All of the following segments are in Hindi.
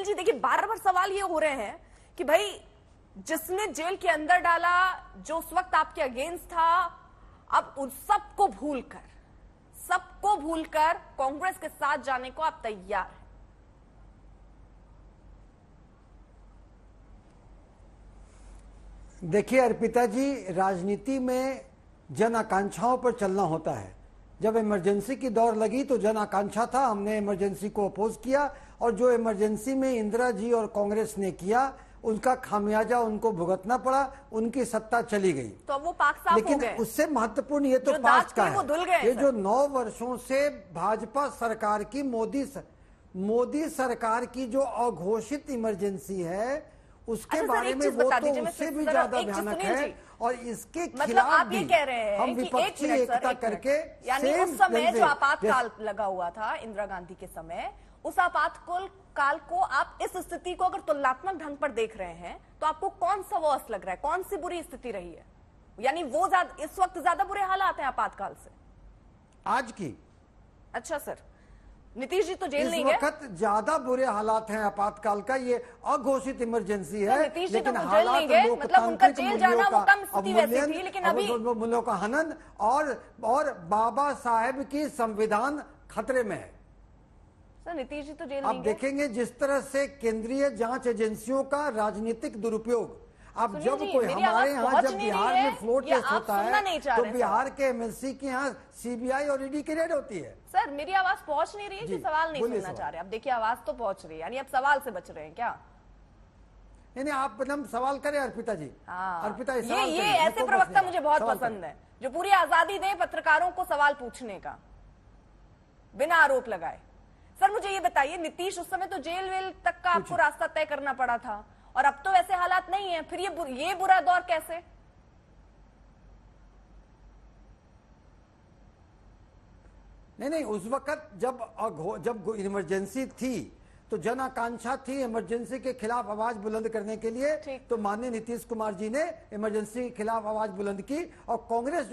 जी, देखिए बार बार सवाल ये हो रहे हैं कि भाई जिसने जेल के अंदर डाला, जो उस वक्त आपके अगेंस्ट था, अब उन सबको भूलकर कांग्रेस के साथ जाने को आप तैयार हैं। देखिए अर्पिता जी, राजनीति में जन आकांक्षाओं पर चलना होता है। जब इमरजेंसी की दौर लगी तो जन आकांक्षा था, हमने इमरजेंसी को अपोज किया, और जो इमरजेंसी में इंदिरा जी और कांग्रेस ने किया उनका खामियाजा उनको भुगतना पड़ा, उनकी सत्ता चली गई। तो वो पाक साफ लेकिन हो गए। उससे महत्वपूर्ण ये तो पास्ट का है, ये जो 9 वर्षों से भाजपा सरकार की मोदी सरकार की जो अघोषित इमरजेंसी है उसके बारे में वो तो उससे भी ज्यादा भयानक है। और इसके खिलाफ आप ये कह रहे हैं हम विपक्षी एकता करके, यानी उस समय जो आपातकाल लगा हुआ था इंदिरा गांधी के समय, उस आपातकाल को आप इस स्थिति को अगर तुलनात्मक ढंग पर देख रहे हैं तो आपको कौन सा वर्स लग रहा है, कौन सी बुरी स्थिति रही है? यानी वो इस वक्त ज्यादा बुरे हालात हैं आपातकाल से आज की? अच्छा सर, नीतीश जी तो जेल नहीं गए। इस वक्त ज्यादा बुरे हालात हैं आपातकाल का, ये अघोषित इमरजेंसी है। नीतीश जी तो जेल नहीं गए, मतलब उनका जेल जाना वो कम स्थिति वैसी थी, लेकिन अभी मूल्यों का हनन और बाबा साहेब की संविधान खतरे में है। सर नीतीश जी तो जेल आप नहीं गए। देखेंगे जिस तरह से केंद्रीय जांच एजेंसियों का राजनीतिक दुरुपयोग, अब जब कोई हमारे यहाँ जब बिहार में फ्लोर टेस्ट होता है तो बिहार के एमएलसी के यहाँ सीबीआई और ईडी की रेड होती है। सर मेरी आवाज पहुंच नहीं रही है कि सवाल नहीं सुनना चाह रहे? अब देखिए आवाज तो पहुंच रही है, यानी अब सवाल से बच रहे हैं क्या? नहीं, आप मतलब सवाल करें अर्पिता जी। अर्पिता ये ऐसे प्रवक्ता मुझे बहुत पसंद है जो पूरी आजादी दे पत्रकारों को सवाल पूछने का बिना आरोप लगाए। सर मुझे ये बताइए, नीतीश उस समय तो जेल वेल तक का आपको रास्ता तय करना पड़ा था, और अब तो वैसे हालात नहीं है, फिर ये बुरा दौर कैसे? नहीं, उस वक्त जब इमरजेंसी थी तो जन आकांक्षा थी इमरजेंसी के खिलाफ आवाज बुलंद करने के लिए, तो माननीय नीतीश कुमार जी ने इमरजेंसी के खिलाफ आवाज बुलंद की, और कांग्रेस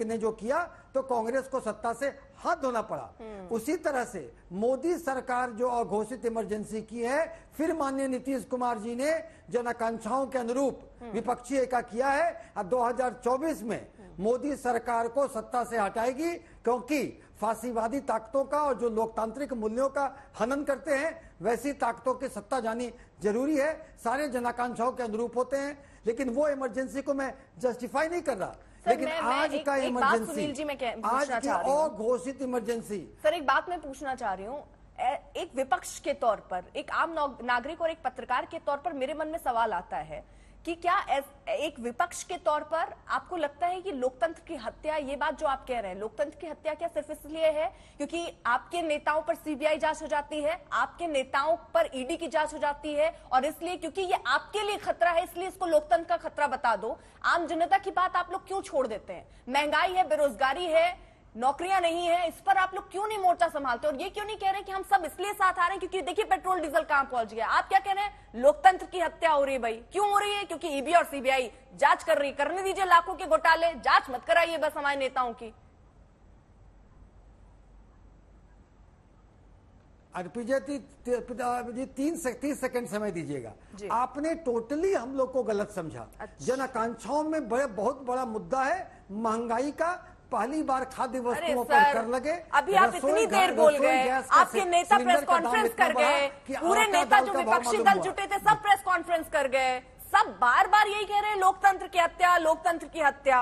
ने जो किया तो कांग्रेस को सत्ता से हाथ धोना पड़ा। उसी तरह से मोदी सरकार जो अघोषित इमरजेंसी की है, फिर माननीय नीतीश कुमार जी ने जन आकांक्षाओं के अनुरूप विपक्षी एका किया है। अब 2024 में मोदी सरकार को सत्ता से हटाएगी, क्योंकि फांसीवादी ताकतों का और जो लोकतांत्रिक मूल्यों का हनन करते हैं वैसी ताकतों की सत्ता जानी जरूरी है। सारे जनाकांक्षाओं के अनुरूप होते हैं, लेकिन वो इमरजेंसी को मैं जस्टिफाई नहीं कर रहा, लेकिन आज का इमरजेंसी, आज की अघोषित इमरजेंसी। सर एक बात मैं पूछना चाह रही हूँ, एक विपक्ष के तौर पर, एक आम नागरिक और एक पत्रकार के तौर पर मेरे मन में सवाल आता है कि क्या एक विपक्ष के तौर पर आपको लगता है कि लोकतंत्र की हत्या, ये बात जो आप कह रहे हैं, लोकतंत्र की हत्या क्या सिर्फ इसलिए है क्योंकि आपके नेताओं पर सीबीआई जांच हो जाती है, आपके नेताओं पर ईडी की जांच हो जाती है, और इसलिए क्योंकि ये आपके लिए खतरा है इसलिए इसको लोकतंत्र का खतरा बता दो? आम जनता की बात आप लोग क्यों छोड़ देते हैं? महंगाई है, बेरोजगारी है, नौकरियां नहीं है, इस पर आप लोग क्यों नहीं मोर्चा संभालते? और ये क्यों नहीं कह रहे कि हम सब इसलिए साथ आ रहे हैं क्योंकि देखिए पेट्रोल डीजल कहां पहुंच गया? आप क्या कह रहे हैं? लोकतंत्र की हत्या हो रही है। भाई क्यों हो रही है? क्योंकि ईडी और सीबीआई जांच कर रही, करने दीजिए लाखों के घोटाले, जांच मत कराइए बस हमारे नेताओं की। अर्पिता जी 30 सेकंड समय दीजिएगा। आपने टोटली हम लोग को गलत समझा। जन आकांक्षाओं में बहुत बड़ा मुद्दा है महंगाई का। पहली बार खाद्य वस्तुओं पर कर लगे। अभी आप इतनी देर बोल गए, आपके नेता प्रेस कॉन्फ्रेंस कर गए, पूरे नेता जो विपक्षी दल जुटे थे सब प्रेस कॉन्फ्रेंस कर गए, सब बार बार यही कह रहे हैं लोकतंत्र की हत्या, लोकतंत्र की हत्या।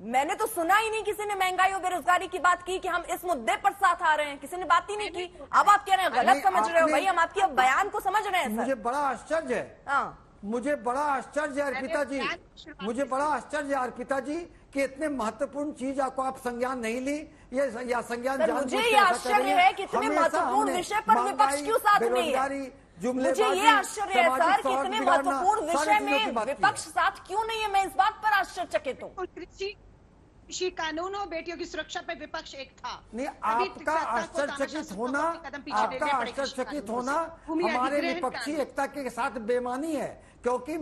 मैंने तो सुना ही नहीं किसी ने महंगाई और बेरोजगारी की बात की कि हम इस मुद्दे पर साथ आ रहे हैं, किसी ने बात ही नहीं की। अब आप कह रहे हैं गलत समझ रहे हो। भाई हम आपके बयान को समझ रहे हैं। मुझे बड़ा आश्चर्य है, मुझे बड़ा आश्चर्य है अर्पिता जी, मुझे बड़ा आश्चर्य है अर्पिता जी कि इतने महत्वपूर्ण चीज आपको आप संज्ञान नहीं ली, या संज्ञान मुझे ये आश्चर्य है कि इतने महत्वपूर्ण विषय पर विपक्ष क्यों साथ नहीं है? मुझे ये आश्चर्य है सर कि इतने महत्वपूर्ण विषय में विपक्ष साथ क्यों नहीं है? मैं इस बात पर आश्चर्यचकित हूँ। कृषि कानून और बेटियों की सुरक्षा पर विपक्ष एक था। नहीं, आपका आश्चर्यचकित होना हमारे विपक्षी एकता के साथ बेमानी है, क्योंकि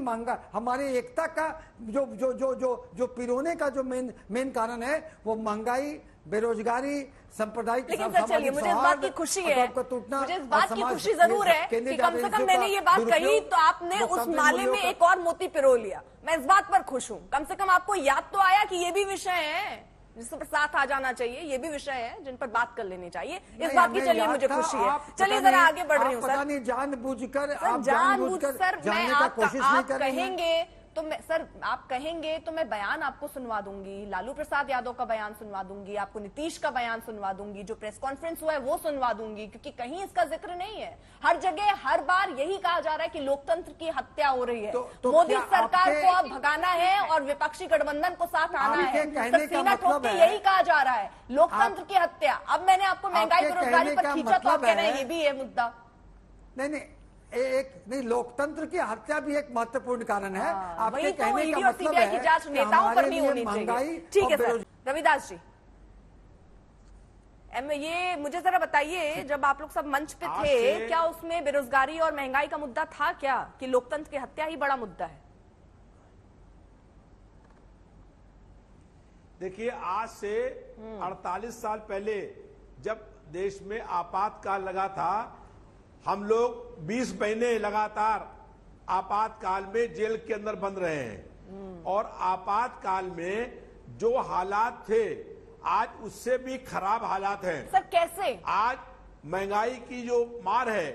हमारे एकता का जो पिरोने का जो मेन कारण है वो महंगाई, बेरोजगारी, सांप्रदायिक लेकिन सर चलिए, मुझे इस बात की खुशी है, मुझे इस बात की खुशी जरूर है कि कम से कम मैंने ये बात कही तो आपने उस माले में एक और मोती पिरो लिया। मैं इस बात पर खुश हूं, कम से कम आपको याद तो आया कि ये भी विषय है जिस पर साथ आ जाना चाहिए, ये भी विषय है जिन पर बात कर लेनी चाहिए। इस बात की चलिए मुझे खुशी है। चलिए जरा आगे बढ़ रही हूँ सर। जानबूझकर सर मैं आप कहेंगे तो मैं सर आप कहेंगे तो मैं बयान आपको सुनवा दूंगी, लालू प्रसाद यादव का बयान सुनवा दूंगी, आपको नीतीश का बयान सुनवा दूंगी, जो प्रेस कॉन्फ्रेंस हुआ है वो सुनवा दूंगी, क्योंकि कहीं इसका जिक्र नहीं है। हर जगह हर बार यही कहा जा रहा है कि लोकतंत्र की हत्या हो रही है। मोदी सरकार को अब भगाना है और विपक्षी गठबंधन को साथ आना है, सीना ठोक के यही कहा जा रहा है, लोकतंत्र की हत्या। अब मैंने आपको महंगाई बेरोजगारी पर खींचा तो आप कह रहे हैं ये भी है मुद्दा। नहीं, लोकतंत्र की हत्या भी एक महत्वपूर्ण कारण है। आपके तो कहने का मतलब है की जांच नेताओं पर नहीं होनी चाहिए। ठीक है सर। रविदास जी, ये मुझे जरा बताइए, जब आप लोग सब मंच पे थे, क्या उसमें बेरोजगारी और महंगाई का मुद्दा था क्या, कि लोकतंत्र की हत्या ही बड़ा मुद्दा है? देखिए, आज से 48 साल पहले जब देश में आपातकाल लगा था, हम लोग 20 महीने लगातार आपातकाल में जेल के अंदर बंद रहे हैं, और आपातकाल में जो हालात थे आज उससे भी खराब हालात हैं। सर कैसे? आज महंगाई की जो मार है,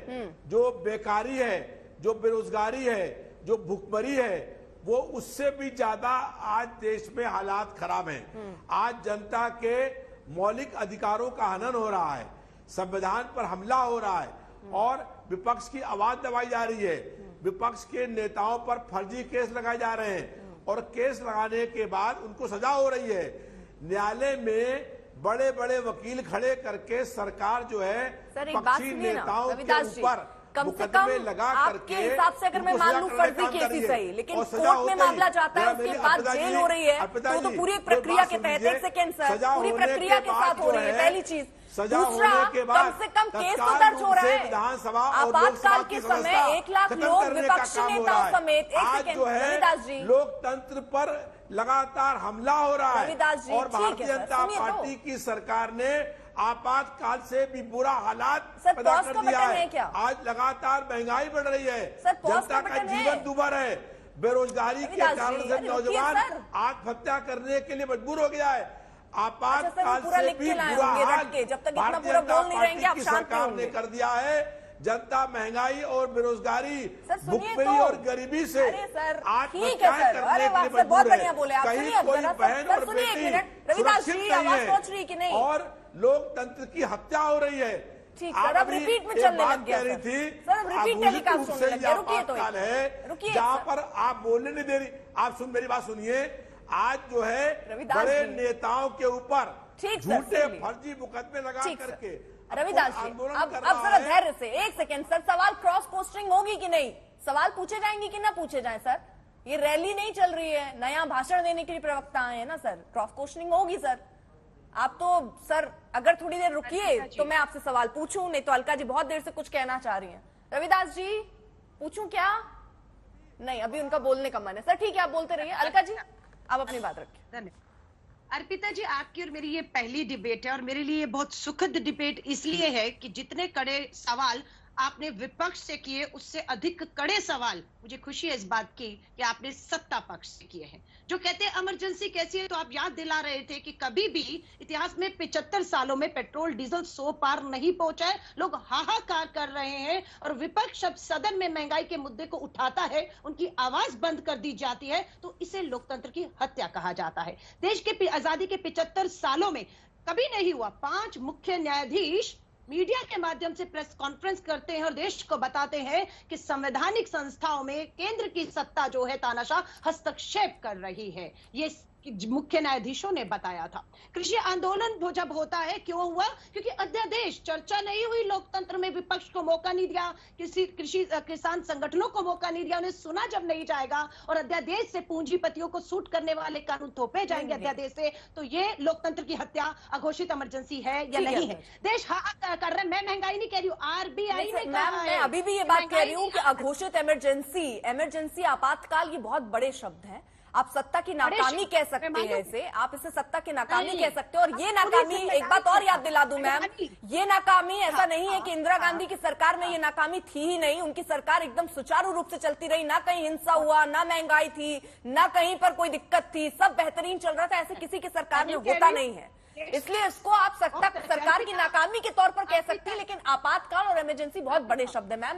जो बेकारी है, जो बेरोजगारी है, जो भुखमरी है, वो उससे भी ज्यादा आज देश में हालात खराब हैं। आज जनता के मौलिक अधिकारों का हनन हो रहा है, संविधान पर हमला हो रहा है और विपक्ष की आवाज दबाई जा रही है। विपक्ष के नेताओं पर फर्जी केस लगाए जा रहे हैं और केस लगाने के बाद उनको सजा हो रही है। न्यायालय में बड़े बड़े वकील खड़े करके सरकार जो है पक्षी नेताओं के ऊपर मुकदमे लगा करके, हिसाब से अगर मैं मान लूं फर्जी केस ही सही, लेकिन कोर्ट में मामला जाता है, उसके बाद जेल हो रही है, तो पूरी प्रक्रिया के तहत, एक सेकेंड सर, पूरी प्रक्रिया के साथ हो रही है, पहली चीज। सजा होने के बाद कम से कम केस तो दर्ज हो रहा है। विधानसभा आपातकाल के समय 1 लाख लोग विपक्षी नेताओं समेत, आज जो है लोकतंत्र पर लगातार हमला हो रहा है, और भारतीय जनता पार्टी की सरकार ने आपातकाल से भी बुरा हालात पैदा कर दिया है। आज लगातार महंगाई बढ़ रही है, जनता का जीवन दुभर है, बेरोजगारी के कारण से नौजवान आत्महत्या करने के लिए मजबूर हो गया है। आपातकाल से भी बुरा हाल भारतीय जनता पार्टी की सरकार ने कर दिया है। जनता महंगाई और बेरोजगारी, भुखमरी और गरीबी से आत्महत्या करने के लिए मजबूर है। कहीं कोई बहन और बेटी सुरक्षित नहीं है और लोकतंत्र की हत्या हो रही है। अब रिपीट में चलने लग गया रही थी, टेलीकास्ट होने लग गया। आपातकाल है जहाँ पर आप बोलने नहीं दे रही। आप मेरी बात सुनिए, आज जो है बड़े नेताओं के ऊपर झूठे फर्जी मुकदमे लगा करके रविदास जी, अब जरा धैर्य से, एक सेकेंड सर, सवाल क्रॉस पोस्टिंग होगी कि नहीं? सवाल पूछे जाएंगे कि ना पूछे जाए सर? ये रैली नहीं चल रही है, नया भाषण देने के लिए प्रवक्ता आए हैं ना सर, क्रॉस क्वेश्चनिंग होगी सर। आप तो सर अगर थोड़ी देर रुकिए तो मैं आपसे सवाल पूछूं, नहीं तो अलका जी बहुत देर से कुछ कहना चाह रही हैं। रविदास जी पूछूं क्या? नहीं, अभी उनका बोलने का मन है। सर ठीक है, आप बोलते रहिए। अलका जी आप अपनी बात रखिए। धन्यवाद। अर्पिता जी, आपकी और मेरी ये पहली डिबेट है और मेरे लिए बहुत सुखद डिबेट इसलिए है कि जितने कड़े सवाल आपने विपक्ष से किए, उससे अधिक कड़े सवाल मुझे खुशी है इस बात की कि आपने सत्ता पक्ष से किए हैं। जो कहते हैं इमरजेंसी कैसी है, तो आप याद दिला रहे थे कि कभी भी इतिहास में 75 सालों में पेट्रोल डीजल 100 पार नहीं पहुंचा है। लोग हाहाकार कर रहे हैं और विपक्ष अब सदन में महंगाई के मुद्दे को उठाता है, उनकी आवाज बंद कर दी जाती है, तो इसे लोकतंत्र की हत्या कहा जाता है। देश के आजादी के 75 सालों में कभी नहीं हुआ 5 मुख्य न्यायाधीश मीडिया के माध्यम से प्रेस कॉन्फ्रेंस करते हैं और देश को बताते हैं कि संवैधानिक संस्थाओं में केंद्र की सत्ता जो है तानाशाह हस्तक्षेप कर रही है। ये मुख्य न्यायाधीशों ने बताया था। कृषि आंदोलन जब होता है, क्यों हुआ? क्योंकि अध्यादेश चर्चा नहीं हुई, लोकतंत्र में विपक्ष को मौका नहीं दिया, किसान संगठनों को मौका नहीं दिया, उन्हें सुना जब नहीं जाएगा और अध्यादेश से पूंजीपतियों को सूट करने वाले कानून थोपे जाएंगे अध्यादेश से, तो ये लोकतंत्र की हत्या, अघोषित इमरजेंसी है या नहीं है? देश हाहाकार कर रहा है। मैं महंगाई नहीं कह रही हूँ, आरबीआई ने कहा है। मैं अभी भी ये बात कह रही हूँ कि अघोषित इमरजेंसी, आपातकाल, ये बहुत बड़े शब्द हैं। आप सत्ता की नाकामी कह सकते हैं इसे, आप इसे सत्ता की नाकामी कह सकते हो। और ये नाकामी, एक बात और याद दिला दूं मैम, ये नाकामी ऐसा नहीं है कि इंदिरा गांधी की सरकार में ये नाकामी थी ही नहीं। उनकी सरकार एकदम सुचारू रूप से चलती रही, ना कहीं हिंसा हुआ, ना महंगाई थी, ना कहीं पर कोई दिक्कत थी, सब बेहतरीन चल रहा था। ऐसे किसी की सरकार में होता नहीं है, इसलिए इसको आप सरकार की नाकामी के तौर पर कह सकते हैं। लेकिन आपातकाल और इमरजेंसी बहुत बड़े शब्द है मैम।